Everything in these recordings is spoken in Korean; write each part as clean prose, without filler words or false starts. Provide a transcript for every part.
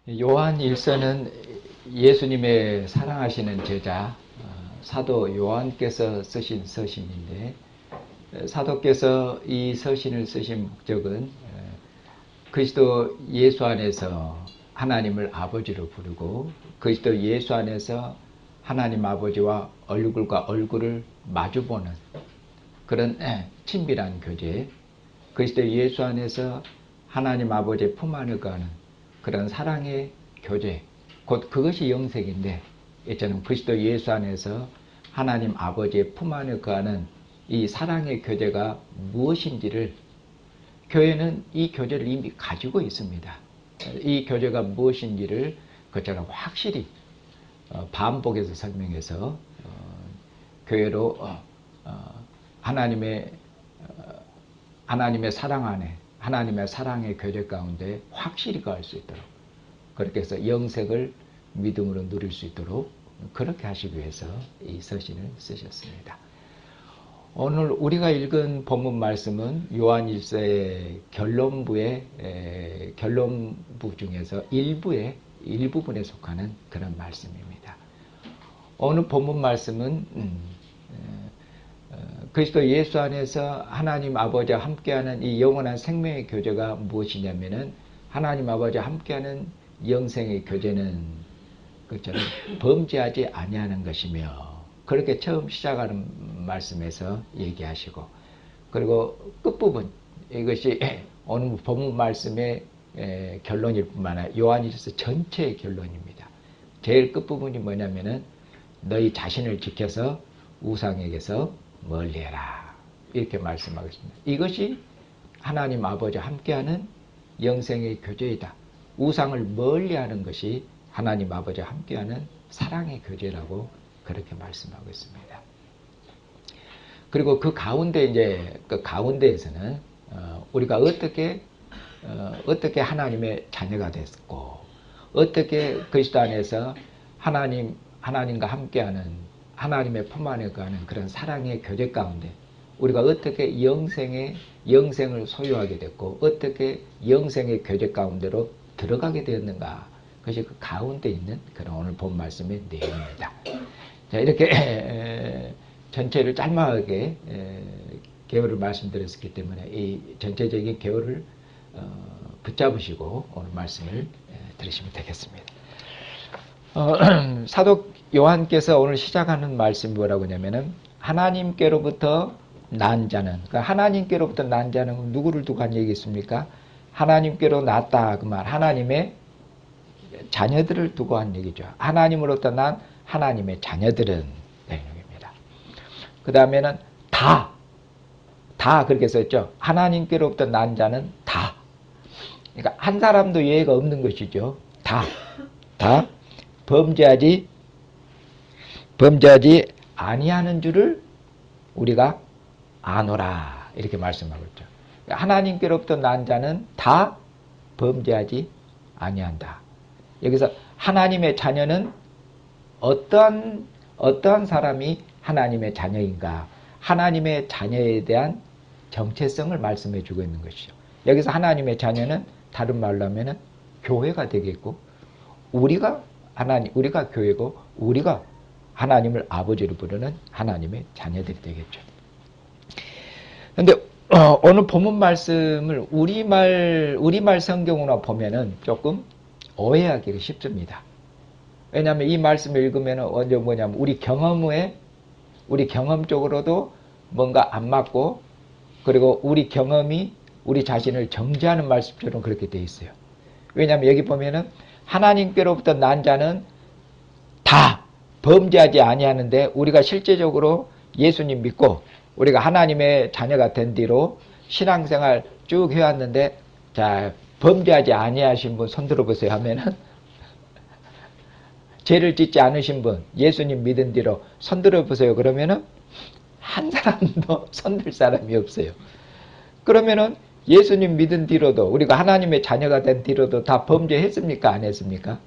요한 일서는 예수님의 사랑하시는 제자 사도 요한께서 쓰신 서신인데, 사도께서 이 서신을 쓰신 목적은 그리스도 예수 안에서 하나님을 아버지로 부르고 그리스도 예수 안에서 하나님 아버지와 얼굴과 얼굴을 마주보는 그런 친밀한 교제, 그리스도 예수 안에서 하나님 아버지의 품 안을 거하는 그런 사랑의 교제, 곧 그것이 영생인데, 이처럼 그리스도 예수 안에서 하나님 아버지의 품 안을 거하는 이 사랑의 교제가 무엇인지를 교회는 이 교제를 이미 가지고 있습니다. 이 교제가 무엇인지를 그처럼 확실히 반복해서 설명해서 교회로 하나님의 사랑 안에, 하나님의 사랑의 교제 가운데 확실히 거할 수 있도록, 그렇게 해서 영생을 믿음으로 누릴 수 있도록 그렇게 하시기 위해서 이 서신을 쓰셨습니다. 오늘 우리가 읽은 본문 말씀은 요한 1서의 결론부 중에서 일부분에 속하는 그런 말씀입니다. 오늘 본문 말씀은 그리스도 예수 안에서 하나님 아버지와 함께하는 이 영원한 생명의 교제가 무엇이냐면은, 하나님 아버지와 함께하는 영생의 교제는 그처럼 범죄하지 아니하는 것이며, 그렇게 처음 시작하는 말씀에서 얘기하시고, 그리고 끝부분, 이것이 오늘 본문 말씀의 결론일 뿐만 아니라 요한일서 전체의 결론입니다. 제일 끝부분이 뭐냐면은 너희 자신을 지켜서 우상에게서 멀리해라, 이렇게 말씀하겠습니다. 이것이 하나님 아버지와 함께하는 영생의 교제이다. 우상을 멀리하는 것이 하나님 아버지와 함께하는 사랑의 교제라고 그렇게 말씀하고 있습니다. 그리고 그 가운데에서는 우리가 어떻게 하나님의 자녀가 됐고, 어떻게 그리스도 안에서 하나님과 함께하는 하나님의 품 안에 거하는 그런 사랑의 교제 가운데 우리가 어떻게 영생을 소유하게 됐고, 어떻게 영생의 교제 가운데로 들어가게 되었는가, 그것이 그 가운데 있는 그런 오늘 본 말씀의 내용입니다. 자, 이렇게 전체를 짤막하게 개요를 말씀드렸기 때문에 이 전체적인 개요를 붙잡으시고 오늘 말씀을 들으시면 되겠습니다. 사도 요한께서 오늘 시작하는 말씀이 뭐라고 하냐면은, 하나님께로부터 난 자는, 그러니까 하나님께로부터 난 자는 누구를 두고 한 얘기겠습니까? 하나님께로 났다, 그 말, 하나님의 자녀들을 두고 한 얘기죠. 하나님으로부터 난 하나님의 자녀들은 내용입니다. 그 다음에는 다 그렇게 써있죠. 하나님께로부터 난 자는 다. 그러니까 한 사람도 예외가 없는 것이죠. 다 범죄하지 아니하는 줄을 우리가 아노라, 이렇게 말씀하고 있죠. 하나님께로부터 난 자는 다 범죄하지 아니한다. 여기서 하나님의 자녀는 어떠한 사람이 하나님의 자녀인가, 하나님의 자녀에 대한 정체성을 말씀해 주고 있는 것이죠. 여기서 하나님의 자녀는 다른 말로 하면은 교회가 되겠고, 우리가 교회고, 우리가 하나님을 아버지로 부르는 하나님의 자녀들이 되겠죠. 그런데 오늘 본문 말씀을 우리말 성경으로 보면은 조금 오해하기가 쉽습니다. 왜냐하면 이 말씀을 읽으면은 언제 뭐냐면 우리 경험적으로도 뭔가 안 맞고, 그리고 우리 경험이 우리 자신을 정죄하는 말씀처럼 그렇게 돼 있어요. 왜냐하면 여기 보면은 하나님께로부터 난 자는 다 범죄하지 아니하는데, 우리가 실제적으로 예수님 믿고 우리가 하나님의 자녀가 된 뒤로 신앙생활 쭉 해왔는데, 자, 범죄하지 아니하신 분 손 들어보세요 하면은, 죄를 짓지 않으신 분 예수님 믿은 뒤로 손 들어보세요 그러면은 한 사람도 손들 사람이 없어요. 그러면은 예수님 믿은 뒤로도, 우리가 하나님의 자녀가 된 뒤로도 다 범죄했습니까? 안 했습니까?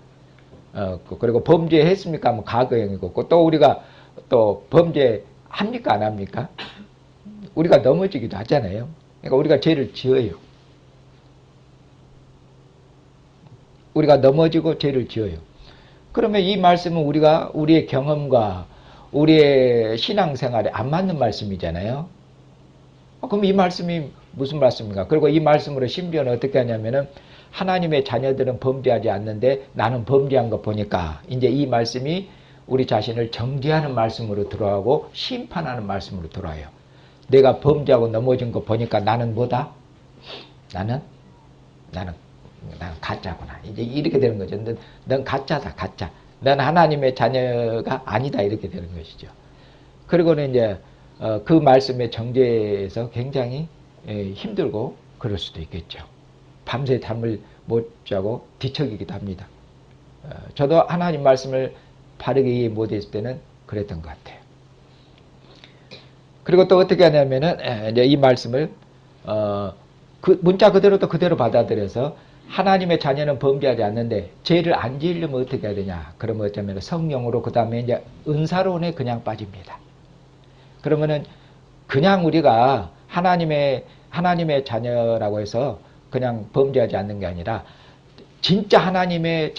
그리고 범죄했습니까? 하면 과거형이고, 또 우리가 또 범죄합니까? 안 합니까? 우리가 넘어지기도 하잖아요. 그러니까 우리가 죄를 지어요. 우리가 넘어지고 죄를 지어요. 그러면 이 말씀은 우리가 우리의 경험과 우리의 신앙생활에 안 맞는 말씀이잖아요. 그럼 이 말씀이 무슨 말씀인가? 그리고 이 말씀으로 심지어는 어떻게 하냐면은 하나님의 자녀들은 범죄하지 않는데 나는 범죄한 거 보니까 이제 이 말씀이 우리 자신을 정죄하는 말씀으로 들어가고 심판하는 말씀으로 들어와요. 내가 범죄하고 넘어진 거 보니까 나는 뭐다? 나는 가짜구나. 이제 이렇게 되는 거죠. 넌 가짜다, 가짜. 넌 하나님의 자녀가 아니다. 이렇게 되는 것이죠. 그리고는 이제 그 말씀의 정죄에서 굉장히 힘들고 그럴 수도 있겠죠. 밤새 잠을 못 자고 뒤척이기도 합니다. 저도 하나님 말씀을 바르게 이해 못했을 때는 그랬던 것 같아요. 그리고 또 어떻게 하냐면은 이제 이 말씀을 그 문자 그대로 또 그대로 받아들여서 하나님의 자녀는 범죄하지 않는데 죄를 안 지으려면 어떻게 해야 되냐? 그러면 어쩌면 성령으로 그 다음에 이제 은사론에 그냥 빠집니다. 그러면은 그냥 우리가 하나님의 자녀라고 해서 그냥 범죄하지 않는 게 아니라 진짜 하나님의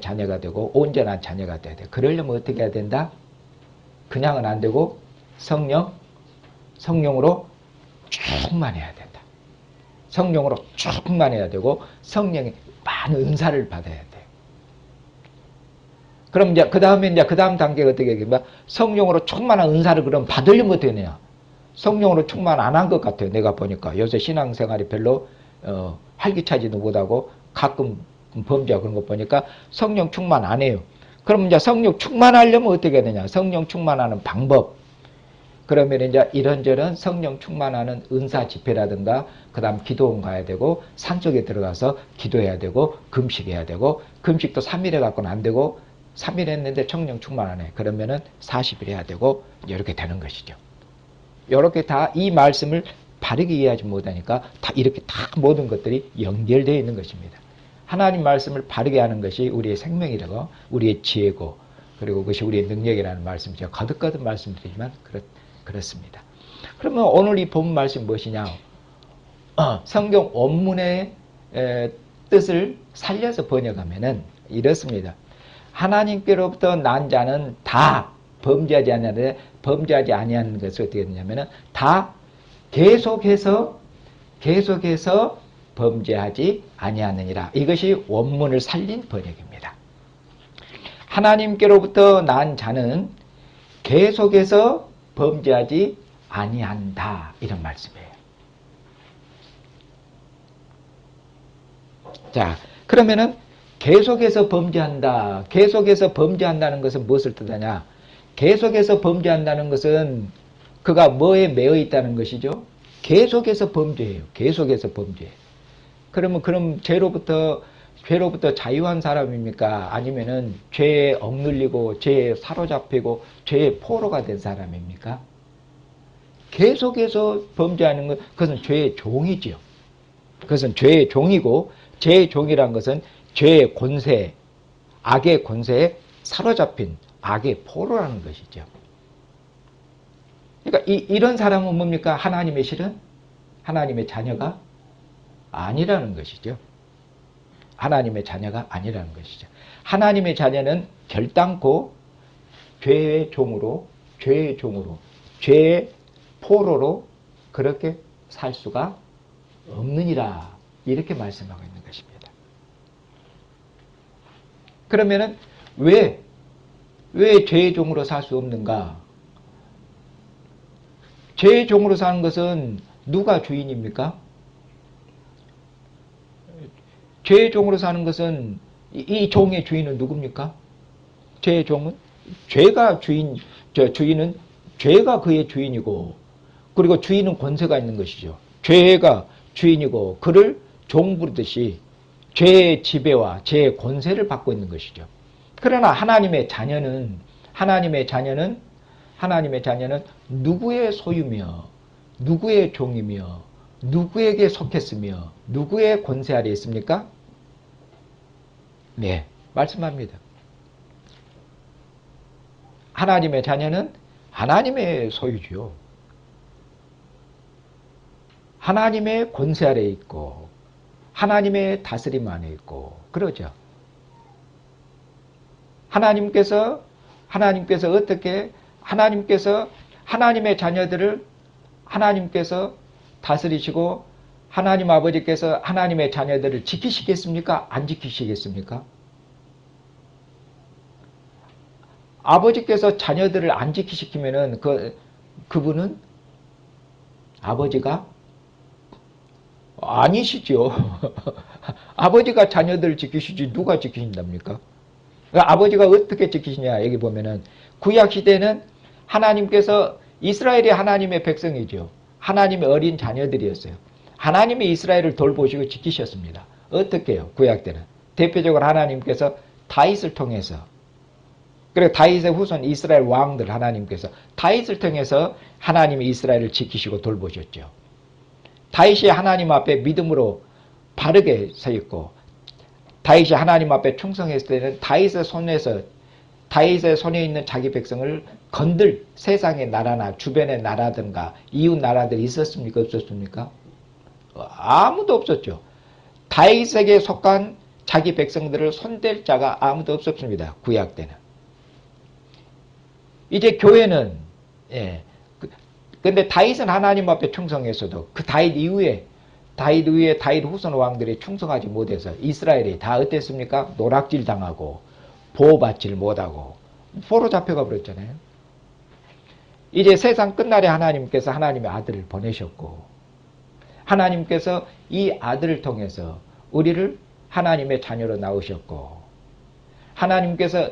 자녀가 되고 온전한 자녀가 돼야 돼. 그러려면 어떻게 해야 된다? 그냥은 안 되고 성령으로 충만해야 된다. 성령으로 충만해야 되고 성령의 많은 은사를 받아야 돼. 그럼 이제 그 다음 단계가 어떻게 되냐면 성령으로 충만한 은사를 그럼 받으려면 어떻게 되냐? 성령으로 충만 안 한 것 같아요. 내가 보니까 요새 신앙생활이 별로 활기차지도 못하고 가끔 범죄하고 그런 거 보니까 성령 충만 안 해요. 그럼 이제 성령 충만하려면 어떻게 해야 되냐? 성령 충만하는 방법. 그러면 이제 이런저런 성령 충만하는 은사 집회라든가 그 다음 기도원 가야 되고 산속에 들어가서 기도해야 되고 금식해야 되고 금식도 3일 해갖고는 안 되고 3일 했는데 성령 충만 안 해. 그러면은 40일 해야 되고 이렇게 되는 것이죠. 이렇게 다 이 말씀을 바르게 이해하지 못하니까 다 이렇게 다 모든 것들이 연결되어 있는 것입니다. 하나님 말씀을 바르게 하는 것이 우리의 생명이라고 우리의 지혜고 그리고 그것이 우리의 능력이라는 말씀 제가 거듭거듭 말씀드리지만 그렇습니다. 그러면 오늘 이 본 말씀이 무엇이냐? 성경 원문의 뜻을 살려서 번역하면은 이렇습니다. 하나님께로부터 난 자는 다 범죄하지 아니하는데 범죄하지 아니하는 것이 어떻게 되냐면은 다 계속해서 범죄하지 아니하느니라. 이것이 원문을 살린 번역입니다. 하나님께로부터 난 자는 계속해서 범죄하지 아니한다. 이런 말씀이에요. 자, 그러면은 계속해서 범죄한다. 계속해서 범죄한다는 것은 무엇을 뜻하냐? 계속해서 범죄한다는 것은 그가 뭐에 매여 있다는 것이죠? 계속해서 범죄해요. 계속해서 범죄. 그럼 죄로부터 자유한 사람입니까? 아니면은 죄에 억눌리고 죄에 사로잡히고 죄의 포로가 된 사람입니까? 계속해서 범죄하는 것, 그것은 죄의 종이지요. 그것은 죄의 종이고 죄의 종이란 것은 죄의 권세, 악의 권세에 사로잡힌 악의 포로라는 것이죠. 그러니까 이런 사람은 뭡니까? 하나님의 실은 하나님의 자녀가 아니라는 것이죠. 하나님의 자녀가 아니라는 것이죠. 하나님의 자녀는 결단코 죄의 종으로, 죄의 포로로 그렇게 살 수가 없느니라. 이렇게 말씀하고 있는 것입니다. 그러면은 왜 죄의 종으로 살 수 없는가? 죄의 종으로 사는 것은 누가 주인입니까? 죄의 종으로 사는 것은 이 종의 주인은 누굽니까? 죄의 종은 주인은 죄가 그의 주인이고 그리고 주인은 권세가 있는 것이죠. 죄가 주인이고 그를 종 부르듯이 죄의 지배와 죄의 권세를 받고 있는 것이죠. 그러나 하나님의 자녀는 누구의 소유며 누구의 종이며 누구에게 속했으며 누구의 권세 아래 있습니까? 네, 말씀합니다. 하나님의 자녀는 하나님의 소유죠. 하나님의 권세 아래 있고 하나님의 다스림 안에 있고 그러죠. 하나님께서 어떻게 하나님의 자녀들을 하나님께서 다스리시고 하나님 아버지께서 하나님의 자녀들을 지키시겠습니까? 안 지키시겠습니까? 아버지께서 자녀들을 안 지키시키면은 그분은 아버지가 아니시죠. 아버지가 자녀들을 지키시지 누가 지키신답니까? 그러니까 아버지가 어떻게 지키시냐 여기 보면은 구약시대는 하나님께서 이스라엘이 하나님의 백성이죠. 하나님의 어린 자녀들이었어요. 하나님이 이스라엘을 돌보시고 지키셨습니다. 어떻게 해요? 구약 때는 대표적으로 하나님께서 다윗을 통해서 그리고 다윗의 후손 이스라엘 왕들 하나님께서 다윗을 통해서 하나님이 이스라엘을 지키시고 돌보셨죠. 다윗이 하나님 앞에 믿음으로 바르게 서 있고 다윗이 하나님 앞에 충성했을 때는 다윗의 손에 있는 자기 백성을 건들 세상의 나라나 주변의 나라든가 이웃 나라들이 있었습니까? 없었습니까? 아무도 없었죠. 다윗에게 속한 자기 백성들을 손댈 자가 아무도 없었습니다. 구약 때는. 이제 교회는 근데 다윗은 하나님 앞에 충성했어도 그 다윗 이후에 다윗 후손 왕들이 충성하지 못해서 이스라엘이 다 어땠습니까? 노락질 당하고 보호받지를 못하고 포로 잡혀가 버렸잖아요. 이제 세상 끝날에 하나님께서 하나님의 아들을 보내셨고 하나님께서 이 아들을 통해서 우리를 하나님의 자녀로 낳으셨고 하나님께서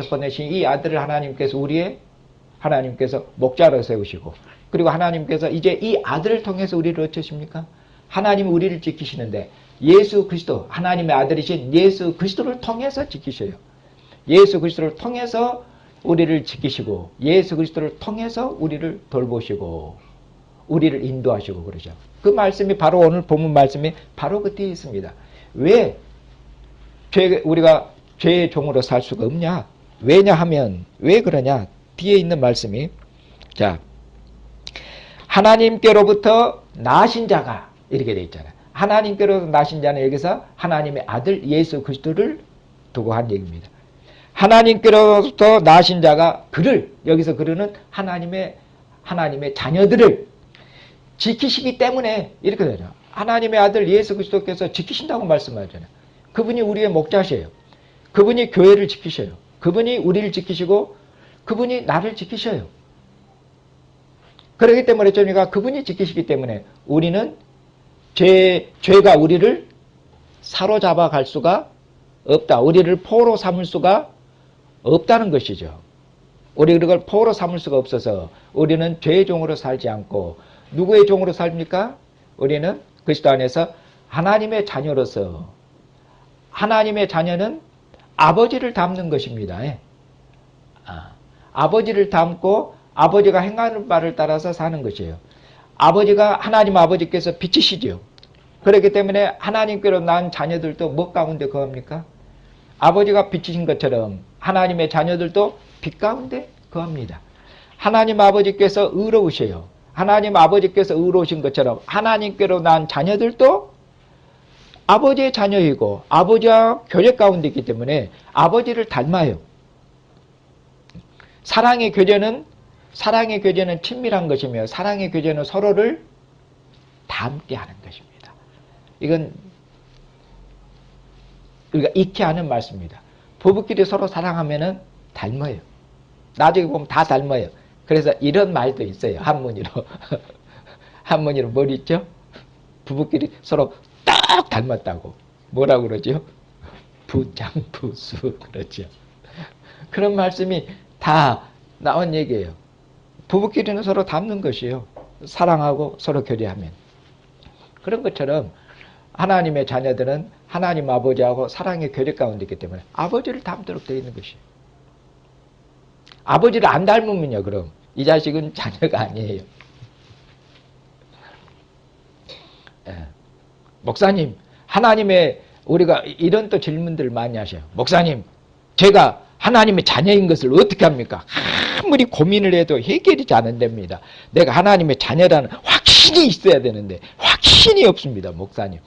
보내신 이 아들을 하나님께서 목자로 세우시고 그리고 하나님께서 이제 이 아들을 통해서 우리를 어쩌십니까? 하나님이 우리를 지키시는데 예수 그리스도 하나님의 아들이신 예수 그리스도를 통해서 지키셔요. 예수 그리스도를 통해서 우리를 지키시고 예수 그리스도를 통해서 우리를 돌보시고 우리를 인도하시고 그러죠. 그 말씀이 바로 오늘 본문 말씀이 바로 그 뒤에 있습니다. 왜 우리가 죄의 종으로 살 수가 없냐? 왜냐하면 왜 그러냐? 뒤에 있는 말씀이 자 하나님께로부터 나신 자가 이렇게 돼 있잖아요. 하나님께로부터 나신 자는 여기서 하나님의 아들 예수 그리스도를 두고 한 얘기입니다. 하나님께로부터 나신 자가 여기서 그는 하나님의 자녀들을 지키시기 때문에 이렇게 되죠. 하나님의 아들 예수 그리스도께서 지키신다고 말씀하잖아요. 그분이 우리의 목자시에요. 그분이 교회를 지키셔요. 그분이 우리를 지키시고 그분이 나를 지키셔요. 그렇기 때문에 저희가 그분이 지키시기 때문에 우리는 죄가 우리를 사로잡아 갈 수가 없다. 우리를 포로 삼을 수가 없다는 것이죠. 우리 그걸 포로 삼을 수가 없어서 우리는 죄의 종으로 살지 않고 누구의 종으로 삽니까? 우리는 그리스도 안에서 하나님의 자녀로서 하나님의 자녀는 아버지를 닮는 것입니다. 아버지를 닮고 아버지가 행하는 바를 따라서 사는 것이에요. 하나님 아버지께서 빛이시죠. 그렇기 때문에 하나님께로 난 자녀들도 뭐 가운데 거합니까? 아버지가 빛이신 것처럼 하나님의 자녀들도 빛 가운데 거합니다. 하나님 아버지께서 의로우셔요. 하나님 아버지께서 의로우신 것처럼 하나님께로 난 자녀들도 아버지의 자녀이고 아버지와 교제 가운데 있기 때문에 아버지를 닮아요. 사랑의 교제는 친밀한 것이며 사랑의 교제는 서로를 닮게 하는 것입니다. 이건 우리가 익히 하는 말씀입니다. 부부끼리 서로 사랑하면은 닮아요. 나중에 보면 다 닮아요. 그래서 이런 말도 있어요. 한문으로. 한문으로 뭘 있죠? 부부끼리 서로 딱 닮았다고. 뭐라고 그러죠? 부장부수 그러죠. 그런 말씀이 다 나온 얘기예요. 부부끼리는 서로 닮는 것이에요. 사랑하고 서로 교제하면. 그런 것처럼 하나님의 자녀들은 하나님 아버지하고 사랑의 교제 가운데 있기 때문에 아버지를 닮도록 되어 있는 것이에요. 아버지를 안 닮으면요, 그럼 이 자식은 자녀가 아니에요. 목사님, 우리가 이런 또 질문들을 많이 하셔요. 목사님, 제가 하나님의 자녀인 것을 어떻게 합니까? 아무리 고민을 해도 해결이 잘 안 됩니다. 내가 하나님의 자녀라는 확신이 있어야 되는데 확신이 없습니다, 목사님.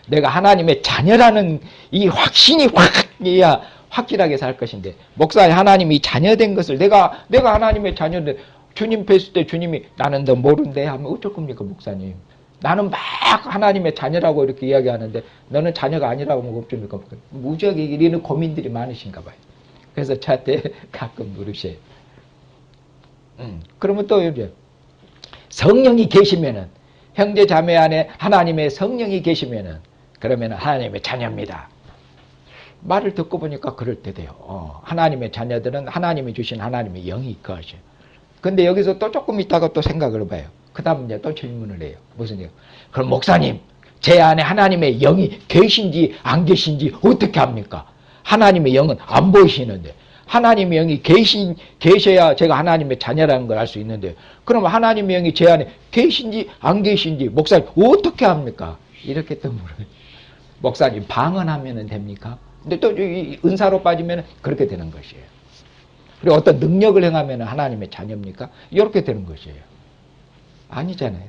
내가 하나님의 자녀라는 이 확신이 확이야 확실하게 살 것인데, 목사님 하나님이 자녀된 것을 내가 하나님의 자녀인데 주님 뵀을 때 주님이 나는 너 모른대 하면 어쩔 겁니까, 목사님? 나는 막 하나님의 자녀라고 이렇게 이야기하는데 너는 자녀가 아니라고 하면 어쩝니까? 무지하게 이런 고민들이 많으신가 봐요. 그래서 저한테 가끔 물으셔요. 그러면 또 이제 성령이 계시면은, 형제 자매 안에 하나님의 성령이 계시면은 그러면은 하나님의 자녀입니다. 말을 듣고 보니까 그럴 때 돼요. 하나님의 자녀들은 하나님이 주신 하나님의 영이 거하셔요. 근데 여기서 또 조금 있다가 또 생각을 해봐요. 그 다음 이제 또 질문을 해요. 무슨 일? 그럼 목사님, 제 안에 하나님의 영이 계신지 안 계신지 어떻게 합니까? 하나님의 영은 안 보이시는데, 하나님의 영이 계셔야 제가 하나님의 자녀라는 걸 알 수 있는데, 그럼 하나님의 영이 제 안에 계신지 안 계신지 목사님 어떻게 합니까? 이렇게 또 물어요. 목사님 방언하면 됩니까? 근데 또 은사로 빠지면 그렇게 되는 것이에요. 그리고 어떤 능력을 행하면 하나님의 자녀입니까? 이렇게 되는 것이에요. 아니잖아요.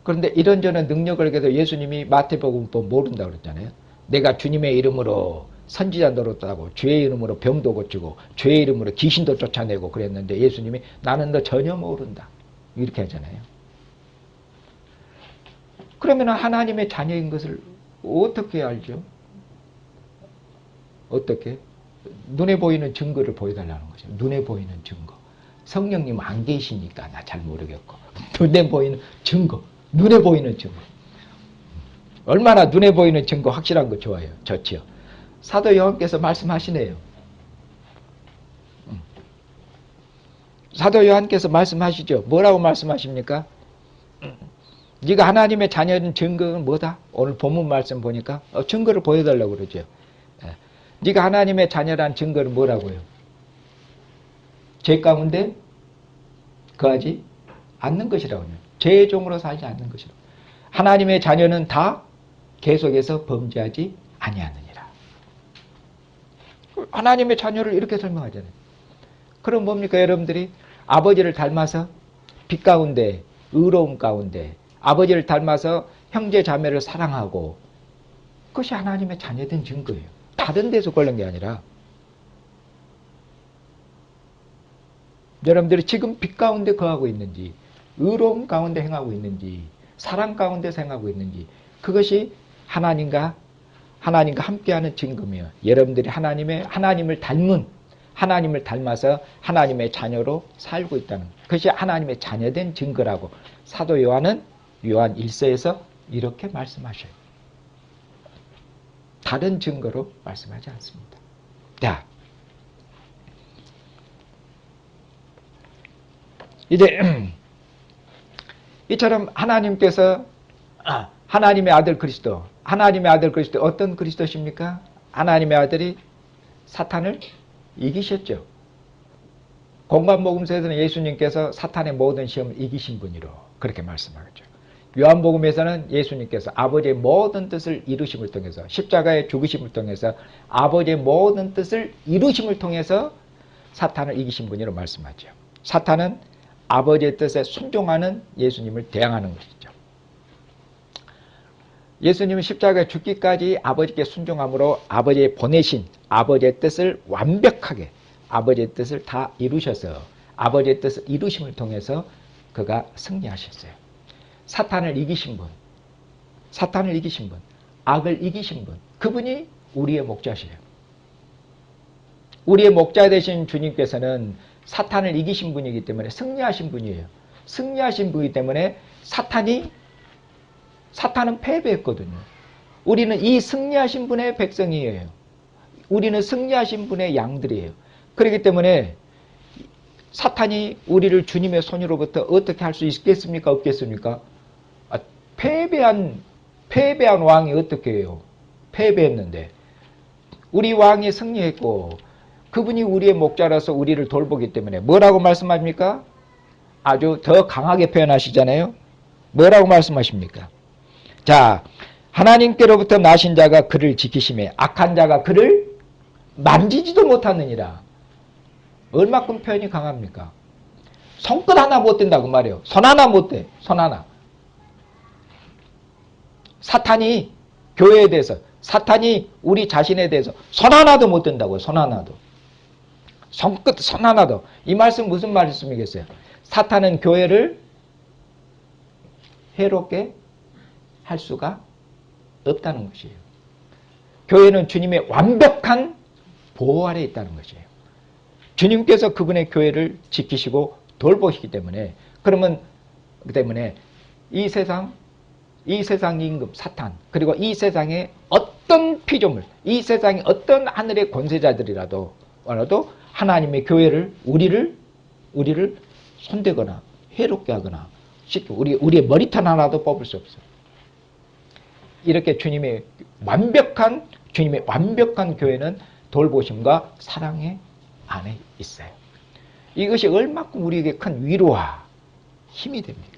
그런데 이런저런 능력을 해도 예수님이 마태복음 모른다고 그랬잖아요. 내가 주님의 이름으로 선지자 노릇하고 주의 이름으로 병도 고치고 주의 이름으로 귀신도 쫓아내고 그랬는데 예수님이 나는 너 전혀 모른다 이렇게 하잖아요. 그러면 하나님의 자녀인 것을 어떻게 알죠? 어떻게? 눈에 보이는 증거를 보여달라는 거죠. 눈에 보이는 증거. 성령님 안 계시니까 나 잘 모르겠고, 눈에 보이는 증거, 눈에 보이는 증거. 얼마나 눈에 보이는 증거 확실한 거 좋아요. 좋지요. 사도 요한께서 말씀하시네요. 사도 요한께서 말씀하시죠. 뭐라고 말씀하십니까? 네가 하나님의 자녀인 증거는 뭐다? 오늘 본문 말씀 보니까 증거를 보여달라고 그러죠. 네가 하나님의 자녀란 증거는 뭐라고요? 죄 가운데 거하지 않는 것이라고 해요. 죄의 종으로 살지 않는 것이라고. 하나님의 자녀는 다 계속해서 범죄하지 아니하느니라. 하나님의 자녀를 이렇게 설명하잖아요. 그럼 뭡니까 여러분들이? 아버지를 닮아서 빛 가운데 의로움 가운데 아버지를 닮아서 형제 자매를 사랑하고, 그것이 하나님의 자녀된 증거예요. 다른 데서 걸린 게 아니라. 여러분들이 지금 빛 가운데 거하고 있는지, 의로움 가운데 행하고 있는지, 사랑 가운데 행하고 있는지, 그것이 하나님과 함께하는 증거며, 여러분들이 하나님을 닮아서 하나님의 자녀로 살고 있다는, 그것이 하나님의 자녀된 증거라고 사도 요한은 요한 1서에서 이렇게 말씀하셔요. 다른 증거로 말씀하지 않습니다. 자, 이제 이처럼 하나님께서 하나님의 아들 그리스도 어떤 그리스도십니까? 하나님의 아들이 사탄을 이기셨죠. 공관복음서에서는 예수님께서 사탄의 모든 시험을 이기신 분이로 그렇게 말씀하겠죠. 요한복음에서는 예수님께서 아버지의 모든 뜻을 이루심을 통해서, 십자가의 죽으심을 통해서 아버지의 모든 뜻을 이루심을 통해서 사탄을 이기신 분이로 말씀하죠. 사탄은 아버지의 뜻에 순종하는 예수님을 대항하는 것이죠. 예수님은 십자가에 죽기까지 아버지께 순종함으로 아버지의 보내신 아버지의 뜻을 완벽하게, 아버지의 뜻을 다 이루셔서 아버지의 뜻을 이루심을 통해서 그가 승리하셨어요. 사탄을 이기신 분, 악을 이기신 분, 그분이 우리의 목자시에요. 우리의 목자 되신 주님께서는 사탄을 이기신 분이기 때문에 승리하신 분이에요. 승리하신 분이기 때문에 사탄은 패배했거든요. 우리는 이 승리하신 분의 백성이에요. 우리는 승리하신 분의 양들이에요. 그렇기 때문에 사탄이 우리를 주님의 손으로부터 어떻게 할 수 있겠습니까? 없겠습니까? 패배한 왕이 어떻게 해요? 패배했는데 우리 왕이 승리했고 그분이 우리의 목자라서 우리를 돌보기 때문에 뭐라고 말씀하십니까? 아주 더 강하게 표현하시잖아요. 뭐라고 말씀하십니까? 자, 하나님께로부터 나신 자가 그를 지키심에 악한 자가 그를 만지지도 못하느니라. 얼마큼 표현이 강합니까? 손끝 하나 못 댄다고 말이에요. 손 하나 못 대. 손 하나. 사탄이 교회에 대해서, 사탄이 우리 자신에 대해서 손 하나도 못 든다고요. 손 하나도. 손끝, 손 하나도. 이 말씀 무슨 말씀이겠어요? 사탄은 교회를 해롭게 할 수가 없다는 것이에요. 교회는 주님의 완벽한 보호 아래 있다는 것이에요. 주님께서 그분의 교회를 지키시고 돌보시기 때문에, 그러면 그 때문에 이 세상 임금 사탄, 그리고 이 세상의 어떤 피조물, 이 세상의 어떤 하늘의 권세자들이라도 하나님의 교회를, 우리를 손대거나 해롭게 하거나 우리의 머리털 하나도 뽑을 수 없어요. 이렇게 주님의 완벽한 교회는 돌보심과 사랑의 안에 있어요. 이것이 얼마큼 우리에게 큰 위로와 힘이 됩니까?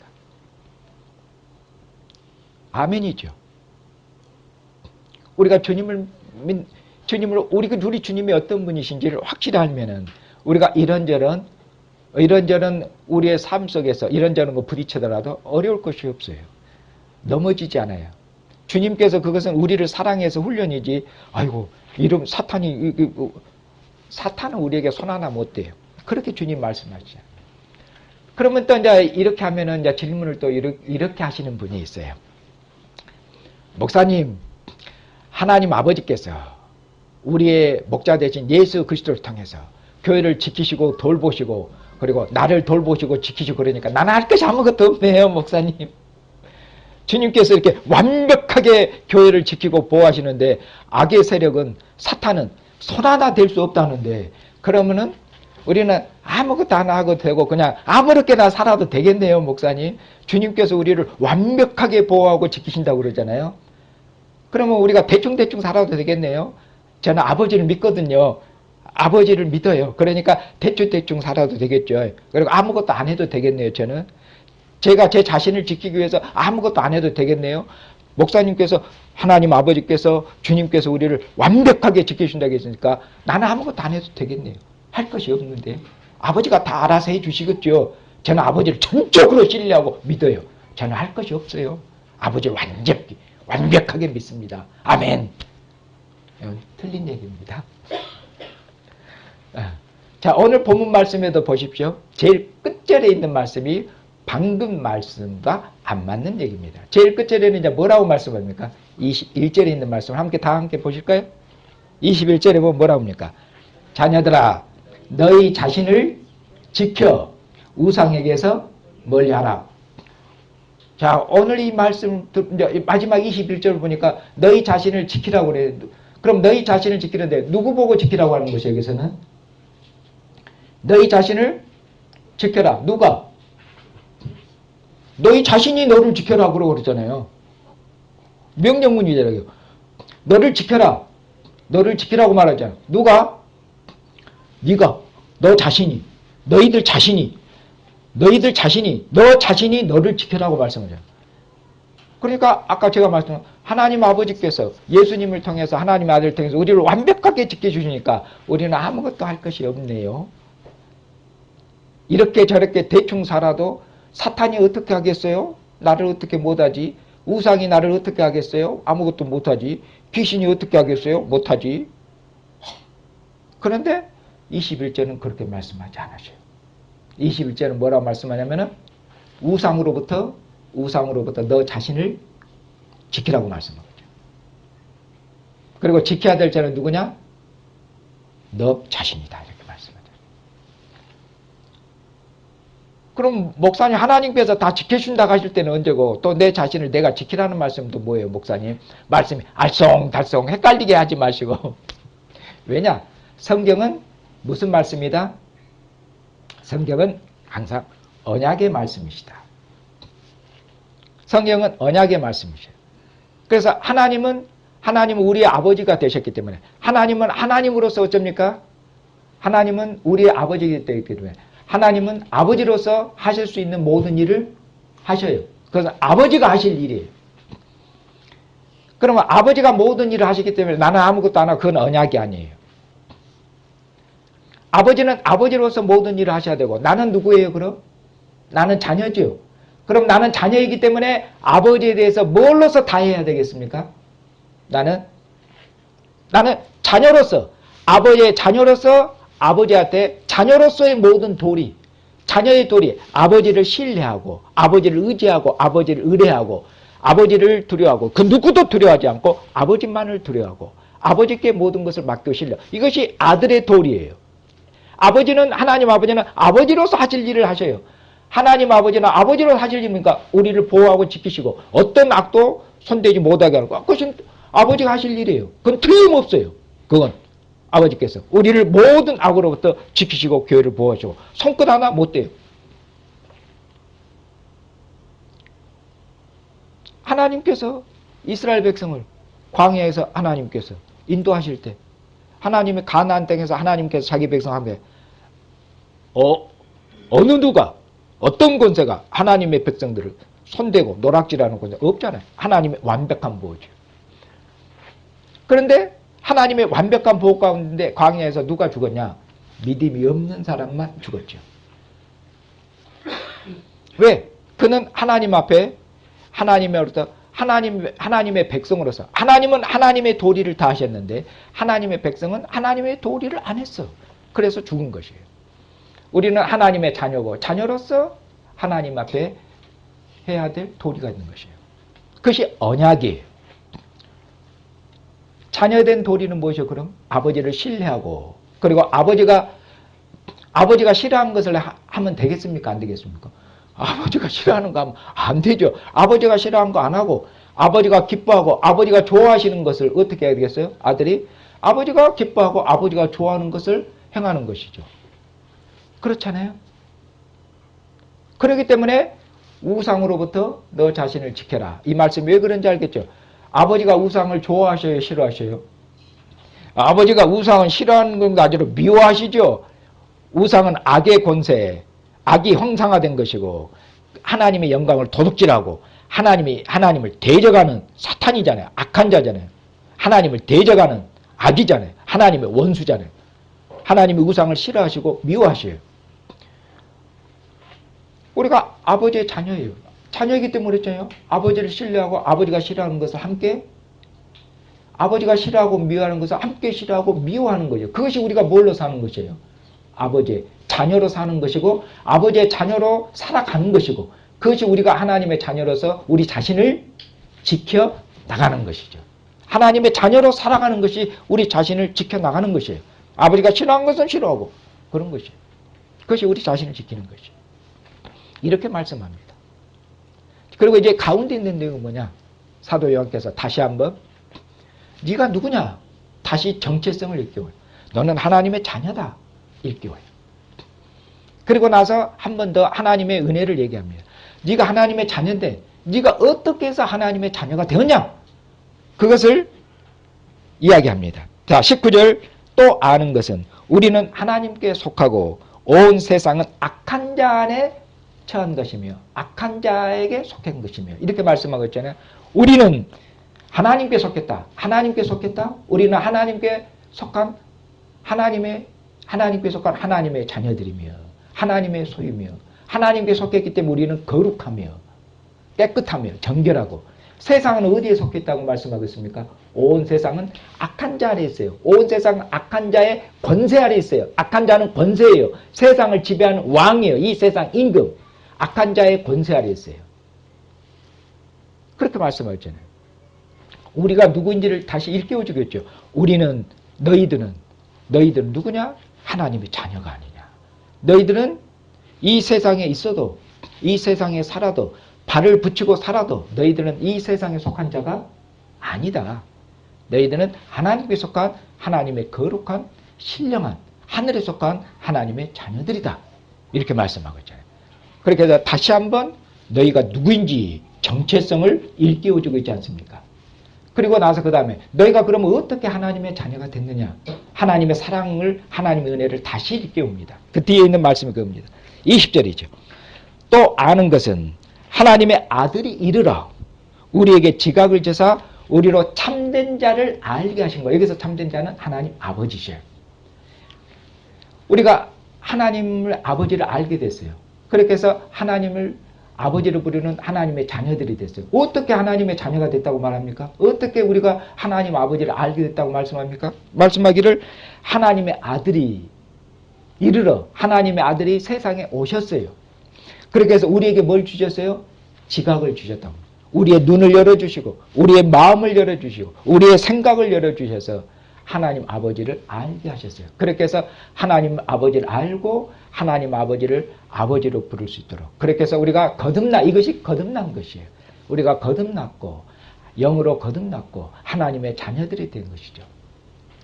아멘이죠. 우리가 우리 주님이 어떤 분이신지를 확실히 알면은 우리가 이런저런 우리의 삶 속에서 이런저런 거 부딪히더라도 어려울 것이 없어요. 넘어지지 않아요. 주님께서 그것은 우리를 사랑해서 훈련이지, 아이고, 사탄은 우리에게 손 하나 못 대요. 그렇게 주님 말씀하시죠. 그러면 또 이제 이렇게 하면은 이제 질문을 또 이렇게 하시는 분이 있어요. 목사님, 하나님 아버지께서 우리의 목자 되신 예수 그리스도를 통해서 교회를 지키시고 돌보시고, 그리고 나를 돌보시고 지키시고 그러니까 나는 할 것이 아무것도 없네요, 목사님. 주님께서 이렇게 완벽하게 교회를 지키고 보호하시는데 악의 세력은, 사탄은 손 하나 댈 수 없다는데, 그러면은 우리는 아무것도 안 하고 되고 그냥 아무렇게나 살아도 되겠네요, 목사님. 주님께서 우리를 완벽하게 보호하고 지키신다고 그러잖아요. 그러면 우리가 대충 살아도 되겠네요. 저는 아버지를 믿거든요. 아버지를 믿어요. 그러니까 대충 살아도 되겠죠. 그리고 아무것도 안 해도 되겠네요, 저는. 제가 제 자신을 지키기 위해서 아무것도 안 해도 되겠네요. 목사님께서, 하나님 아버지께서, 주님께서 우리를 완벽하게 지켜준다고 했으니까 나는 아무것도 안 해도 되겠네요. 할 것이 없는데 아버지가 다 알아서 해주시겠죠. 저는 아버지를 전적으로 신뢰하고 믿어요. 저는 할 것이 없어요. 아버지를 완벽하게 믿습니다. 아멘. 틀린 얘기입니다. 자, 오늘 본문 말씀에도 보십시오. 제일 끝절에 있는 말씀이 방금 말씀과 안 맞는 얘기입니다. 제일 끝절에는 이제 뭐라고 말씀합니까? 21절에 있는 말씀을 다 함께 보실까요? 21절에 보면 뭐라고 합니까? 자녀들아, 너희 자신을 지켜 우상에게서 멀리하라. 자, 오늘 이 말씀, 마지막 21절을 보니까 너희 자신을 지키라고 그래요. 그럼 너희 자신을 지키는데 누구 보고 지키라고 하는 것이에요, 여기서는? 너희 자신을 지켜라. 누가? 너희 자신이 너를 지켜라 그러고 그러잖아요. 명령문이잖아요. 너를 지켜라. 너를 지키라고 말하잖아. 누가? 네가. 너 자신이. 너희들 자신이. 너 자신이 너를 지켜라고 말씀하잖아요. 그러니까 아까 제가 말씀한 하나님 아버지께서 예수님을 통해서, 하나님 아들을 통해서 우리를 완벽하게 지켜주시니까 우리는 아무것도 할 것이 없네요. 이렇게 저렇게 대충 살아도 사탄이 어떻게 하겠어요? 나를 어떻게 못하지? 우상이 나를 어떻게 하겠어요? 아무것도 못하지. 귀신이 어떻게 하겠어요? 못하지. 그런데 21절은 그렇게 말씀하지 않으셔요. 21절은 뭐라고 말씀하냐면은 우상으로부터 너 자신을 지키라고 말씀하거든요. 그리고 지켜야 될 자는 누구냐? 너 자신이다. 이렇게 말씀하죠. 그럼 목사님, 하나님께서 다 지켜준다고 하실 때는 언제고, 또 내 자신을 내가 지키라는 말씀도 뭐예요, 목사님? 말씀이 알쏭달쏭 헷갈리게 하지 마시고. 왜냐? 성경은 무슨 말씀이다? 성경은 항상 언약의 말씀이시다. 성경은 언약의 말씀이시다. 그래서 하나님은 우리의 아버지가 되셨기 때문에, 하나님은 하나님으로서 어쩝니까? 하나님은 우리의 아버지가 되기 때문에 하나님은 아버지로서 하실 수 있는 모든 일을 하셔요. 그래서 아버지가 하실 일이에요. 그러면 아버지가 모든 일을 하시기 때문에 나는 아무것도 안 하고, 그건 언약이 아니에요. 아버지는 아버지로서 모든 일을 하셔야 되고, 나는 누구예요, 그럼? 나는 자녀죠. 그럼 나는 자녀이기 때문에 아버지에 대해서 뭘로서 다해야 되겠습니까? 나는 자녀로서, 아버지의 자녀로서 아버지한테 자녀로서의 모든 도리, 자녀의 도리, 아버지를 신뢰하고 아버지를 의지하고 아버지를 의뢰하고 아버지를 두려워하고 그 누구도 두려워하지 않고 아버지만을 두려워하고 아버지께 모든 것을 맡기고 신뢰. 이것이 아들의 도리예요. 아버지는, 하나님 아버지는 아버지로서 하실 일을 하셔요. 하나님 아버지는 아버지로 하실 일입니까? 우리를 보호하고 지키시고 어떤 악도 손대지 못하게 하는 거. 그것은 아버지가 하실 일이에요. 그건 틀림없어요. 그건 아버지께서 우리를 모든 악으로부터 지키시고 교회를 보호하시고 손끝 하나 못 대요. 하나님께서 이스라엘 백성을 광야에서 하나님께서 인도하실 때 하나님의 가나안 땅에서 하나님께서 자기 백성한테 어느 누가 어떤 권세가 하나님의 백성들을 손대고 노락질하는 권세가 없잖아요. 하나님의 완벽한 보호죠. 그런데 하나님의 완벽한 보호 가운데 광야에서 누가 죽었냐? 믿음이 없는 사람만 죽었죠. 왜? 그는 하나님 앞에 하나님으로부터 하나님의 백성으로서 하나님은 하나님의 도리를 다 하셨는데 하나님의 백성은 하나님의 도리를 안 했어. 그래서 죽은 것이에요. 우리는 하나님의 자녀고 자녀로서 하나님 앞에 해야 될 도리가 있는 것이에요. 그것이 언약이에요. 자녀된 도리는 무엇이요? 그럼 아버지를 신뢰하고 그리고 아버지가 싫어하는 것을 하면 되겠습니까? 안 되겠습니까? 아버지가 싫어하는 거 하면 안 되죠. 아버지가 싫어하는 거 안 하고 아버지가 기뻐하고 아버지가 좋아하시는 것을 어떻게 해야 되겠어요? 아들이 아버지가 기뻐하고 아버지가 좋아하는 것을 행하는 것이죠. 그렇잖아요. 그렇기 때문에 우상으로부터 너 자신을 지켜라. 이 말씀이 왜 그런지 알겠죠? 아버지가 우상을 좋아하셔요? 싫어하셔요? 아버지가 우상은 싫어하는 건 아니라 미워하시죠? 우상은 악의 권세, 악이 형상화된 것이고 하나님의 영광을 도둑질하고 하나님을 대적하는 사탄이잖아요. 악한 자잖아요. 하나님을 대적하는 악이잖아요. 하나님의 원수잖아요. 하나님의 우상을 싫어하시고 미워하셔요. 우리가 아버지의 자녀예요. 자녀이기 때문에 그랬잖아요. 아버지를 신뢰하고 아버지가 싫어하는 것을 함께 아버지가 싫어하고 미워하는 것을 함께 싫어하고 미워하는 거죠. 그것이 우리가 뭘로 사는 것이에요? 아버지의 자녀로 사는 것이고 아버지의 자녀로 살아가는 것이고 그것이 우리가 하나님의 자녀로서 우리 자신을 지켜나가는 것이죠. 하나님의 자녀로 살아가는 것이 우리 자신을 지켜나가는 것이에요. 아버지가 싫어하는 것은 싫어하고 그런 것이에요. 그것이 우리 자신을 지키는 것이에요. 이렇게 말씀합니다. 그리고 이제 가운데 있는 내용은 뭐냐? 사도 요한께서 다시 한번 네가 누구냐? 다시 정체성을 일깨워요. 너는 하나님의 자녀다. 일깨워요. 그리고 나서 한 번 더 하나님의 은혜를 얘기합니다. 네가 하나님의 자녀인데 네가 어떻게 해서 하나님의 자녀가 되었냐? 그것을 이야기합니다. 자, 19절 또 아는 것은 우리는 하나님께 속하고 온 세상은 악한 자 안에 처한 것이며 악한 자에게 속한 것이며 이렇게 말씀하고 있잖아요. 우리는 하나님께 속했다. 하나님께 속했다. 우리는 하나님께 속한 하나님께 속한 하나님의 자녀들이며 하나님의 소유며 하나님께 속했기 때문에 우리는 거룩하며 깨끗하며 정결하고 세상은 어디에 속했다고 말씀하고 있습니까? 온 세상은 악한 자 아래 있어요. 온 세상은 악한 자의 권세 아래 있어요. 악한 자는 권세예요. 세상을 지배하는 왕이에요. 이 세상 임금. 악한 자의 권세 아래 있어요. 그렇게 말씀하셨잖아요. 우리가 누구인지를 다시 일깨워 주겠죠. 우리는 너희들은 누구냐? 하나님의 자녀가 아니냐. 너희들은 이 세상에 있어도 이 세상에 살아도 발을 붙이고 살아도 너희들은 이 세상에 속한 자가 아니다. 너희들은 하나님께 속한 하나님의 거룩한 신령한 하늘에 속한 하나님의 자녀들이다. 이렇게 말씀하고 있잖아요. 그렇게 해서 다시 한번 너희가 누구인지 정체성을 일깨워주고 있지 않습니까? 그리고 나서 그 다음에 너희가 그러면 어떻게 하나님의 자녀가 됐느냐? 하나님의 사랑을 하나님의 은혜를 다시 일깨웁니다. 그 뒤에 있는 말씀이 그겁니다. 20절이죠. 또 아는 것은 하나님의 아들이 이르러 우리에게 지각을 줘서 우리로 참된 자를 알게 하신 거예요. 여기서 참된 자는 하나님 아버지셔요. 우리가 하나님을 아버지를 알게 됐어요. 그렇게 해서 하나님을 아버지를 부르는 하나님의 자녀들이 됐어요. 어떻게 하나님의 자녀가 됐다고 말합니까? 어떻게 우리가 하나님 아버지를 알게 됐다고 말씀합니까? 말씀하기를 하나님의 아들이 이르러 하나님의 아들이 세상에 오셨어요. 그렇게 해서 우리에게 뭘 주셨어요? 지각을 주셨다고. 우리의 눈을 열어주시고 우리의 마음을 열어주시고 우리의 생각을 열어주셔서 하나님 아버지를 알게 하셨어요. 그렇게 해서 하나님 아버지를 알고 하나님 아버지를 아버지로 부를 수 있도록 그렇게 해서 우리가 이것이 거듭난 것이에요. 우리가 거듭났고 영으로 거듭났고 하나님의 자녀들이 된 것이죠.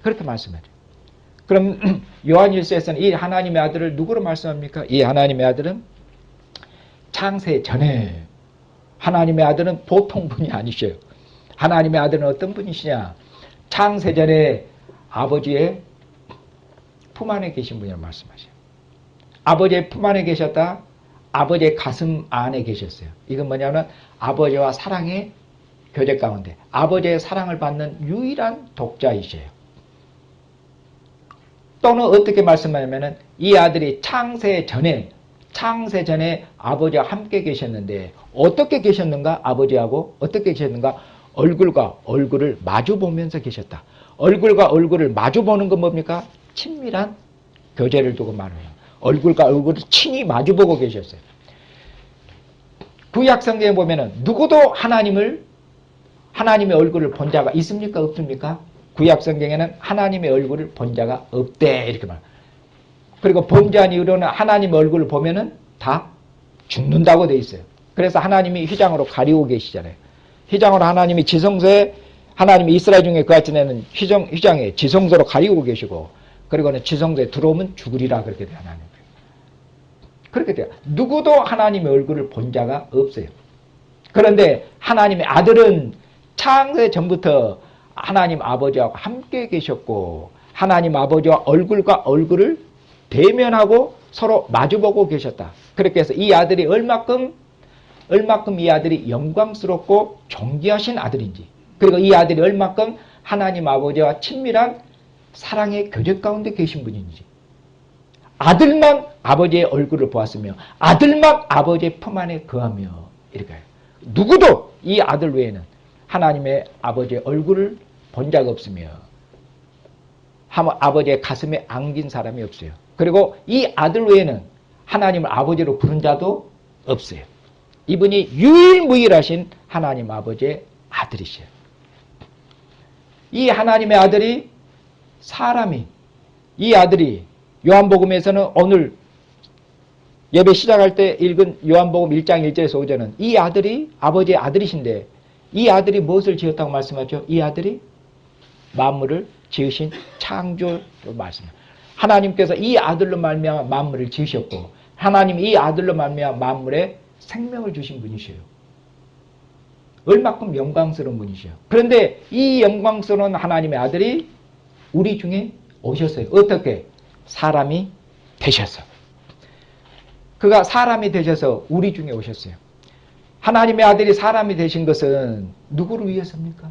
그렇게 말씀하죠. 그럼 요한일서에서는 이 하나님의 아들을 누구로 말씀합니까? 이 하나님의 아들은 창세 전에 하나님의 아들은 보통 분이 아니셔요. 하나님의 아들은 어떤 분이시냐? 창세 전에 아버지의 품 안에 계신 분이라고 말씀하셔요. 아버지의 품 안에 계셨다. 아버지의 가슴 안에 계셨어요. 이건 뭐냐면 아버지와 사랑의 교제 가운데 아버지의 사랑을 받는 유일한 독자이셔요. 또는 어떻게 말씀하냐면 이 아들이 창세 전에 아버지와 함께 계셨는데 어떻게 계셨는가? 아버지하고 어떻게 계셨는가? 얼굴과 얼굴을 마주 보면서 계셨다. 얼굴과 얼굴을 마주 보는 건 뭡니까? 친밀한 교제를 두고 말해요. 얼굴과 얼굴을 친히 마주 보고 계셨어요. 구약 성경에 보면은 누구도 하나님의 얼굴을 본 자가 있습니까? 없습니까? 구약 성경에는 하나님의 얼굴을 본 자가 없대 이렇게 말해요. 그리고 범죄한 이후로는 하나님의 얼굴을 보면은 다 죽는다고 돼 있어요. 그래서 하나님이 휘장으로 가리고 계시잖아요. 휘장으로 하나님이 지성소에 하나님이 이스라엘 중에 그같이 내는 휘장에 지성소로 가리고 계시고 그리고는 지성소에 들어오면 죽으리라 그렇게 돼요. 하나님. 그렇게 돼요. 누구도 하나님의 얼굴을 본 자가 없어요. 그런데 하나님의 아들은 창세 전부터 하나님 아버지하고 함께 계셨고 하나님 아버지와 얼굴과 얼굴을 대면하고 서로 마주보고 계셨다. 그렇게 해서 이 아들이 얼마큼 이 아들이 영광스럽고 존귀하신 아들인지 그리고 이 아들이 얼마큼 하나님 아버지와 친밀한 사랑의 교제 가운데 계신 분인지 아들만 아버지의 얼굴을 보았으며 아들만 아버지의 품 안에 거하며 이렇게 누구도 이 아들 외에는 하나님의 아버지의 얼굴을 본 자가 없으며 아버지의 가슴에 안긴 사람이 없어요. 그리고 이 아들 외에는 하나님을 아버지로 부른 자도 없어요. 이분이 유일무이하신 하나님 아버지의 아들이셔요. 이 하나님의 아들이 이 아들이 요한복음에서는 오늘 예배 시작할 때 읽은 요한복음 1장 1절에서 5절은 이 아들이 아버지의 아들이신데 이 아들이 무엇을 지었다고 말씀하죠? 이 아들이 만물을 지으신 창조로 말씀합니다. 하나님께서 이 아들로 말미암아 만물을 지으셨고 하나님 이 아들로 말미암아 만물에 생명을 주신 분이셔요. 얼마큼 영광스러운 분이셔요. 그런데 이 영광스러운 하나님의 아들이 우리 중에 오셨어요. 어떻게? 사람이 되셔서. 그가 사람이 되셔서 우리 중에 오셨어요. 하나님의 아들이 사람이 되신 것은 누구를 위해서입니까?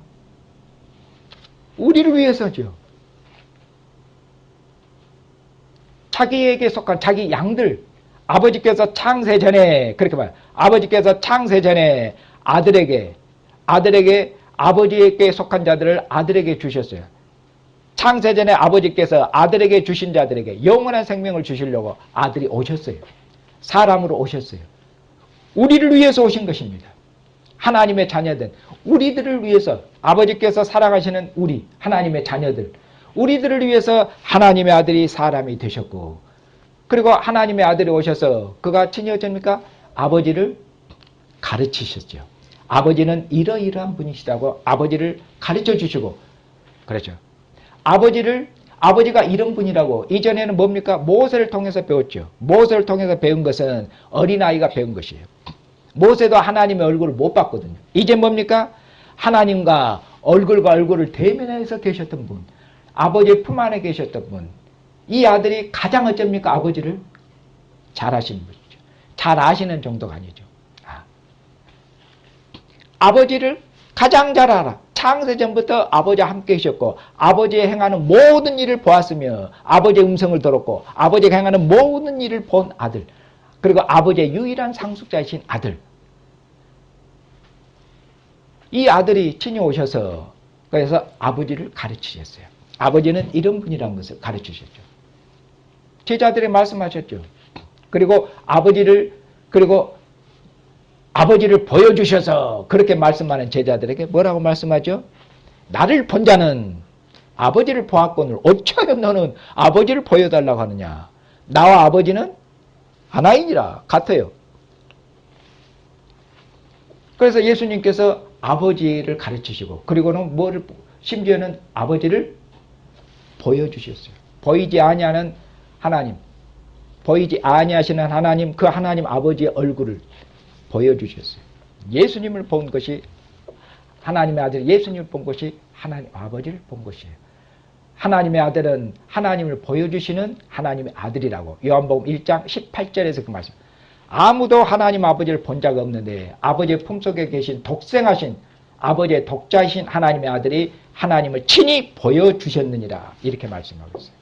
우리를 위해서죠. 자기에게 속한 자기 양들, 아버지께서 창세 전에 그렇게 말해요. 아버지께서 창세 전에 아들에게 아버지에게 속한 자들을 아들에게 주셨어요. 창세 전에 아버지께서 아들에게 주신 자들에게 영원한 생명을 주시려고 아들이 오셨어요. 사람으로 오셨어요. 우리를 위해서 오신 것입니다. 하나님의 자녀들, 우리들을 위해서 아버지께서 사랑하시는 우리 하나님의 자녀들, 우리들을 위해서 하나님의 아들이 사람이 되셨고 그리고 하나님의 아들이 오셔서 그가 친히 어쩝니까? 아버지를 가르치셨죠. 아버지는 이러이러한 분이시다고 아버지를 가르쳐 주시고 그렇죠. 아버지가 이런 분이라고 이전에는 뭡니까? 모세를 통해서 배웠죠. 모세를 통해서 배운 것은 어린아이가 배운 것이에요. 모세도 하나님의 얼굴을 못 봤거든요. 이제 뭡니까? 하나님과 얼굴과 얼굴을 대면해서 계셨던 분, 아버지의 품 안에 계셨던 분, 이 아들이 가장 어쩝니까? 아버지를 잘 아시는 분이죠. 잘 아시는 정도가 아니죠. 아버지를 가장 잘 알아. 창세전부터 아버지와 함께 계셨고 아버지의 행하는 모든 일을 보았으며 아버지의 음성을 들었고 아버지가 행하는 모든 일을 본 아들, 그리고 아버지의 유일한 상속자이신 아들, 이 아들이 친히 오셔서 그래서 아버지를 가르치셨어요. 아버지는 이런 분이라는 것을 가르치셨죠. 제자들이 말씀하셨죠. 그리고 아버지를 보여주셔서 그렇게 말씀하는 제자들에게 뭐라고 말씀하죠? 나를 본 자는 아버지를 보았거늘 어찌하여 너는 아버지를 보여달라고 하느냐. 나와 아버지는 하나이니라 같아요. 그래서 예수님께서 아버지를 가르치시고 그리고는 심지어는 아버지를 보여주셨어요. 보이지 아니하는 하나님, 보이지 아니하시는 하나님, 그 하나님 아버지의 얼굴을 보여주셨어요. 예수님을 본 것이 하나님의 아들 예수님을 본 것이 하나님 아버지를 본 것이에요. 하나님의 아들은 하나님을 보여주시는 하나님의 아들이라고 요한복음 1장 18절에서 그 말씀. 아무도 하나님 아버지를 본 자가 없는데 아버지의 품속에 계신 독생하신 아버지의 독자이신 하나님의 아들이 하나님을 친히 보여주셨느니라 이렇게 말씀하고 있어요.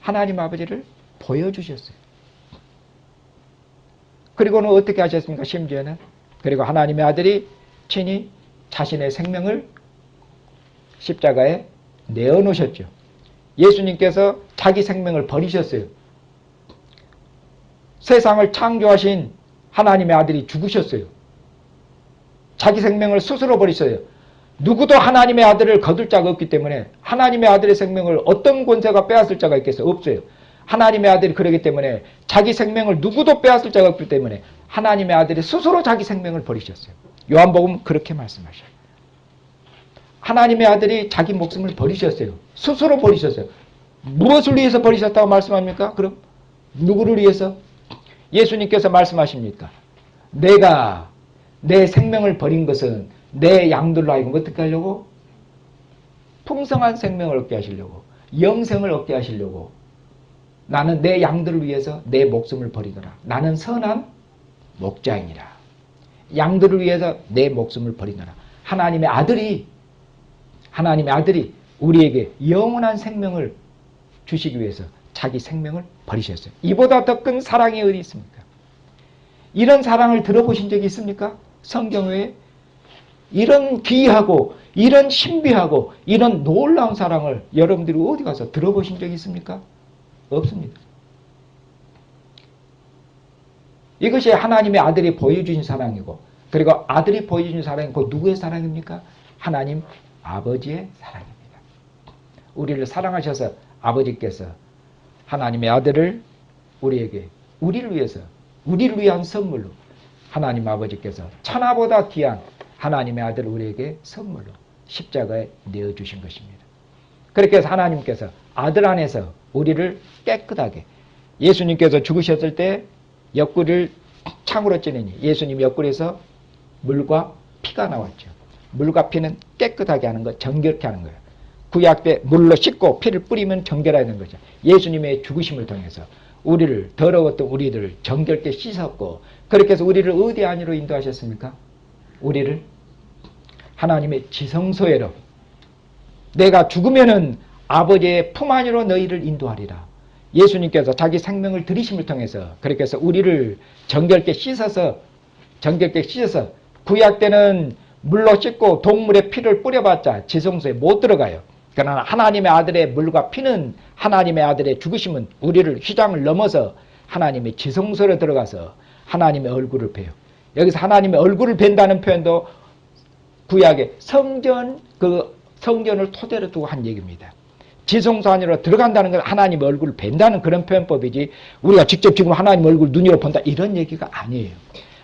하나님 아버지를 보여주셨어요. 그리고는 어떻게 하셨습니까? 심지어는 그리고 하나님의 아들이 친히 자신의 생명을 십자가에 내어놓으셨죠. 예수님께서 자기 생명을 버리셨어요. 세상을 창조하신 하나님의 아들이 죽으셨어요. 자기 생명을 스스로 버리셨어요. 누구도 하나님의 아들을 거둘 자가 없기 때문에 하나님의 아들의 생명을 어떤 권세가 빼앗을 자가 있겠어요? 없어요. 하나님의 아들이 그러기 때문에 자기 생명을 누구도 빼앗을 자가 없기 때문에 하나님의 아들이 스스로 자기 생명을 버리셨어요. 요한복음 그렇게 말씀하셔요. 하나님의 아들이 자기 목숨을 버리셨어요. 스스로 버리셨어요. 무엇을 위해서 버리셨다고 말씀합니까? 그럼 누구를 위해서? 예수님께서 말씀하십니까? 내가 내 생명을 버린 것은 내 양들로 하여금 어떻게 하려고? 풍성한 생명을 얻게 하시려고, 영생을 얻게 하시려고 나는 내 양들을 위해서 내 목숨을 버리더라. 나는 선한 목자이니라. 양들을 위해서 내 목숨을 버리노라. 하나님의 아들이 우리에게 영원한 생명을 주시기 위해서 자기 생명을 버리셨어요. 이보다 더 큰 사랑이 어디 있습니까? 이런 사랑을 들어보신 적이 있습니까? 성경 외에 이런 귀하고 이런 신비하고 이런 놀라운 사랑을 여러분들이 어디 가서 들어보신 적이 있습니까? 없습니다. 이것이 하나님의 아들이 보여주신 사랑이고 그리고 아들이 보여주신 사랑이 그 누구의 사랑입니까? 하나님 아버지의 사랑입니다. 우리를 사랑하셔서 아버지께서 하나님의 아들을 우리를 위해서 우리를 위한 선물로 하나님 아버지께서 천하보다 귀한 하나님의 아들을 우리에게 선물로 십자가에 내어주신 것입니다. 그렇게 해서 하나님께서 아들 안에서 우리를 깨끗하게 예수님께서 죽으셨을 때 옆구리를 창으로 찌르니 예수님 옆구리에서 물과 피가 나왔죠. 물과 피는 깨끗하게 하는 것, 정결케 하는 거예요. 구약 때 물로 씻고 피를 뿌리면 정결하는 거죠. 예수님의 죽으심을 통해서 우리를 더러웠던 우리들을 정결케 씻었고 그렇게 해서 우리를 어디 안으로 인도하셨습니까? 우리를 하나님의 지성소에로 내가 죽으면은 아버지의 품 안으로 너희를 인도하리라. 예수님께서 자기 생명을 들이심을 통해서 그렇게 해서 우리를 정결케 씻어서 구약 때는 물로 씻고 동물의 피를 뿌려봤자 지성소에 못 들어가요. 그러나 하나님의 아들의 물과 피는 하나님의 아들의 죽으심은 우리를 휘장을 넘어서 하나님의 지성소로 들어가서 하나님의 얼굴을 봬요. 여기서 하나님의 얼굴을 뵌다는 표현도 구약의 성전을 토대로 두고 한 얘기입니다. 지성소 안으로 들어간다는 건 하나님의 얼굴을 뵌다는 그런 표현법이지 우리가 직접 지금 하나님 얼굴 눈으로 본다 이런 얘기가 아니에요.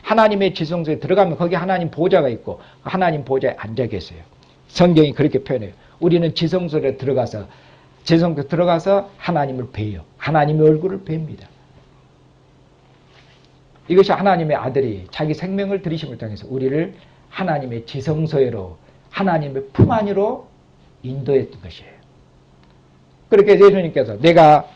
하나님의 지성소에 들어가면 거기 하나님 보좌가 있고 하나님 보좌에 앉아 계세요. 성경이 그렇게 표현해요. 우리는 지성소에 들어가서 하나님을 뵈요. 하나님의 얼굴을 뵙니다. 이것이 하나님의 아들이 자기 생명을 들이심을 통해서 우리를 하나님의 지성소에로 하나님의 품 안으로 인도했던 것이에요. 그렇게 예수님께서 내가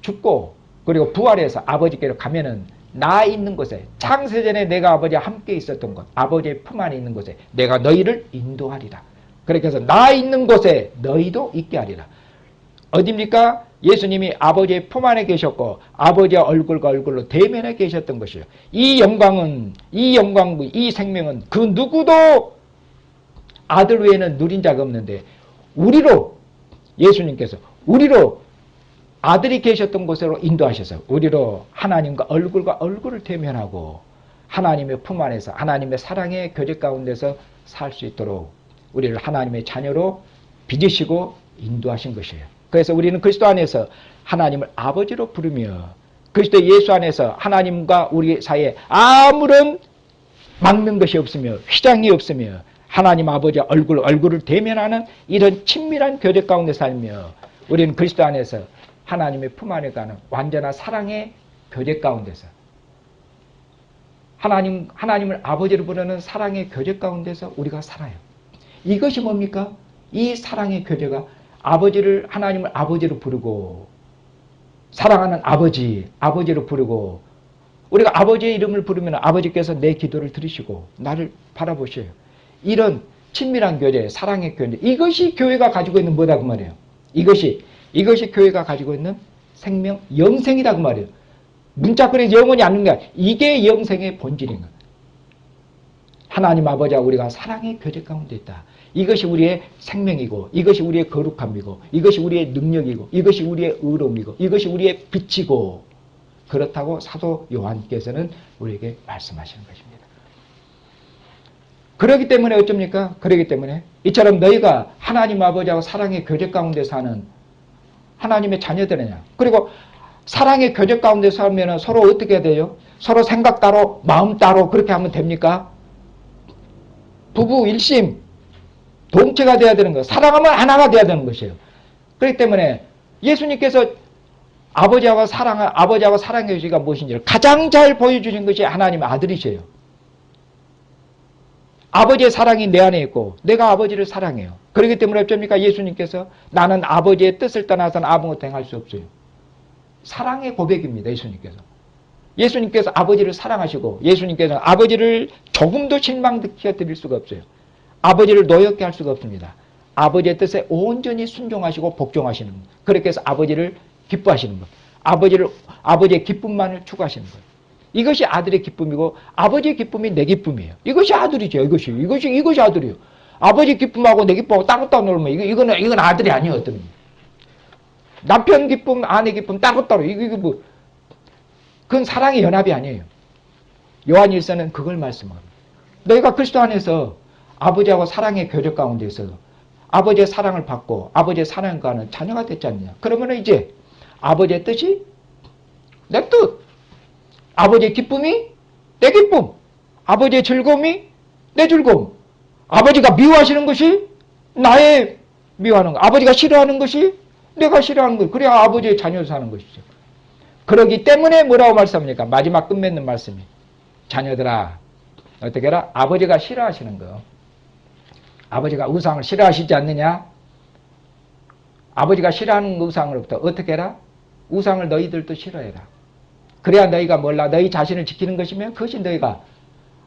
죽고 그리고 부활해서 아버지께로 가면은 나 있는 곳에 창세전에 내가 아버지와 함께 있었던 곳 아버지의 품 안에 있는 곳에 내가 너희를 인도하리라. 그렇게 해서 나 있는 곳에 너희도 있게 하리라. 어디입니까? 예수님이 아버지의 품 안에 계셨고 아버지의 얼굴과 얼굴로 대면에 계셨던 것이에요. 이 영광은, 이 영광, 이 생명은 그 누구도 아들 외에는 누린 자가 없는데 우리로, 예수님께서 우리로 아들이 계셨던 곳으로 인도하셔서 우리로 하나님과 얼굴을 대면하고 하나님의 품 안에서 하나님의 사랑의 교제 가운데서 살 수 있도록 우리를 하나님의 자녀로 빚으시고 인도하신 것이에요. 그래서 우리는 그리스도 안에서 하나님을 아버지로 부르며 그리스도 예수 안에서 하나님과 우리 사이에 아무런 막는 것이 없으며 휘장이 없으며 하나님 아버지와 얼굴을 대면하는 이런 친밀한 교제 가운데 살며 우리는 그리스도 안에서 하나님의 품 안에 가는 완전한 사랑의 교제 가운데서 하나님을 아버지로 부르는 사랑의 교제 가운데서 우리가 살아요. 이것이 뭡니까? 이 사랑의 교제가 하나님을 아버지로 부르고 사랑하는 아버지로 부르고 우리가 아버지의 이름을 부르면 아버지께서 내 기도를 들으시고 나를 바라보셔요. 이런 친밀한 교제, 사랑의 교제, 이것이 교회가 가지고 있는 뭐다 그 말이에요. 이것이 교회가 가지고 있는 생명, 영생이다 그 말이에요. 문자거리 영원히 않는 거야. 이게 영생의 본질인 거야. 하나님 아버지와 우리가 사랑의 교제 가운데 있다. 이것이 우리의 생명이고 이것이 우리의 거룩함이고 이것이 우리의 능력이고 이것이 우리의 의로움이고 이것이 우리의 빛이고 그렇다고 사도 요한께서는 우리에게 말씀하시는 것입니다. 그렇기 때문에 어쩝니까? 그렇기 때문에 이처럼 너희가 하나님 아버지하고 사랑의 교제 가운데 사는 하나님의 자녀들이냐. 그리고 사랑의 교제 가운데 살면 서로 어떻게 해야 돼요? 서로 생각 따로 마음 따로 그렇게 하면 됩니까? 부부 일심 동체가 돼야 되는 거예요. 사랑하면 하나가 돼야 되는 것이에요. 그렇기 때문에 예수님께서 아버지하고 사랑의 교제가 무엇인지를 가장 잘 보여주신 것이 하나님의 아들이세요. 아버지의 사랑이 내 안에 있고 내가 아버지를 사랑해요. 그렇기 때문에 어쩝니까? 예수님께서 나는 아버지의 뜻을 떠나서는 아무것도 행할 수 없어요. 사랑의 고백입니다. 예수님께서 아버지를 사랑하시고 예수님께서 아버지를 조금도 실망시켜 드릴 수가 없어요. 아버지를 노엽게 할 수가 없습니다. 아버지의 뜻에 온전히 순종하시고 복종하시는 것. 그렇게 해서 아버지를 기뻐하시는 것. 아버지의 기쁨만을 추구하시는 것. 이것이 아들의 기쁨이고 아버지의 기쁨이 내 기쁨이에요. 이것이 아들이죠. 이것이 아들이에요. 아버지 기쁨하고 내 기쁨하고 따로따로 놀면 이건 아들이 아니에요. 남편 기쁨, 아내 기쁨 따로따로 그건 사랑의 연합이 아니에요. 요한일서는 그걸 말씀합니다. 너희가 그리스도 안에서 아버지하고 사랑의 교제 가운데서 아버지의 사랑을 받고 아버지의 사랑을 가는 자녀가 됐지 않느냐. 그러면 이제 아버지의 뜻이 내 뜻, 아버지의 기쁨이 내 기쁨, 아버지의 즐거움이 내 즐거움, 아버지가 미워하시는 것이 나의 미워하는 것, 아버지가 싫어하는 것이 내가 싫어하는 것. 그래야 아버지의 자녀로 사는 것이죠. 그러기 때문에 뭐라고 말씀합니까? 마지막 끝맺는 말씀이 자녀들아 어떻게 해라? 아버지가 싫어하시는 거. 아버지가 우상을 싫어하시지 않느냐? 아버지가 싫어하는 우상으로부터 어떻게 해라? 우상을 너희들도 싫어해라. 그래야 너희가 몰라 너희 자신을 지키는 것이면 그것이 너희가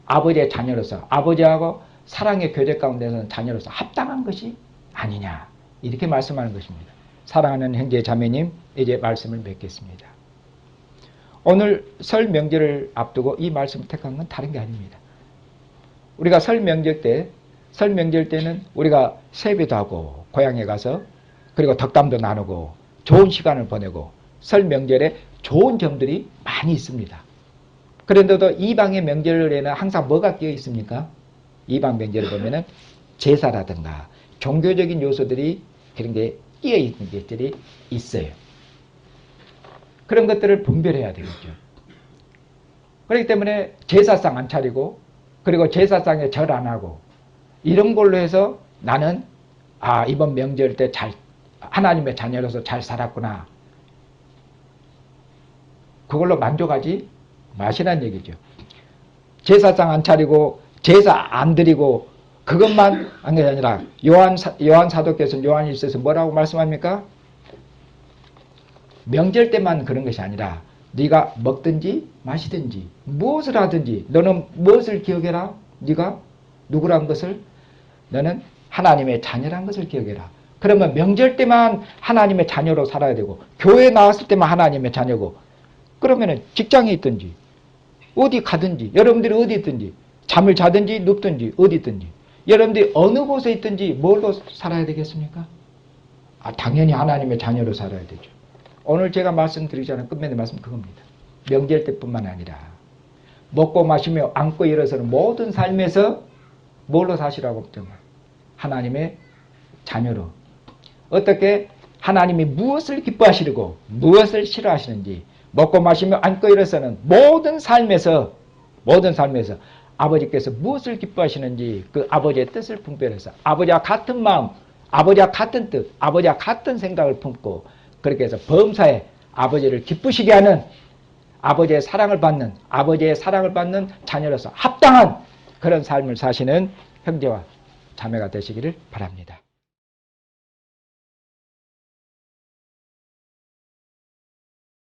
아버지의 자녀로서 아버지하고 사랑의 교제 가운데서는 자녀로서 합당한 것이 아니냐. 이렇게 말씀하는 것입니다. 사랑하는 형제 자매님, 이제 말씀을 맺겠습니다. 오늘 설 명절을 앞두고 이 말씀을 택한 건 다른 게 아닙니다. 우리가 설 명절 때는 우리가 세배도 하고 고향에 가서 그리고 덕담도 나누고 좋은 시간을 보내고 설 명절에 좋은 점들이 많이 있습니다. 그런데도 이방의 명절에는 항상 뭐가 끼어 있습니까? 이방 명절을 보면은 제사라든가 종교적인 요소들이 그런 게 끼어 있는 것들이 있어요. 그런 것들을 분별해야 되겠죠. 그렇기 때문에 제사상 안 차리고 그리고 제사상에 절 안 하고 이런 걸로 해서 나는 이번 명절 때 하나님의 자녀로서 잘 살았구나. 그걸로 만족하지 마시라는 얘기죠. 제사상 안 차리고 제사 안 드리고 그것만 한 게 아니라 요한 사도께서는 요한일서에서 뭐라고 말씀합니까? 명절 때만 그런 것이 아니라 네가 먹든지 마시든지 무엇을 하든지 너는 무엇을 기억해라? 네가 누구란 것을 너는 하나님의 자녀란 것을 기억해라. 그러면 명절 때만 하나님의 자녀로 살아야 되고 교회 나왔을 때만 하나님의 자녀고 그러면 직장에 있든지 어디 가든지 여러분들이 어디 있든지 잠을 자든지 눕든지 어디 있든지 여러분들이 어느 곳에 있든지 뭘로 살아야 되겠습니까? 당연히 하나님의 자녀로 살아야 되죠. 오늘 제가 말씀드리자는 끝맺는 말씀 그겁니다. 명절 때뿐만 아니라 먹고 마시며 앉고 일어서는 모든 삶에서 뭘로 사시라고 합니다. 하나님의 자녀로. 어떻게 하나님이 무엇을 기뻐하시고 무엇을 싫어하시는지 먹고 마시며 앉고 일어서는 모든 삶에서 아버지께서 무엇을 기뻐하시는지 그 아버지의 뜻을 분별해서 아버지와 같은 마음, 아버지와 같은 뜻, 아버지와 같은 생각을 품고 그렇게 해서 범사에 아버지를 기쁘시게 하는 아버지의 사랑을 받는 자녀로서 합당한 그런 삶을 사시는 형제와 자매가 되시기를 바랍니다.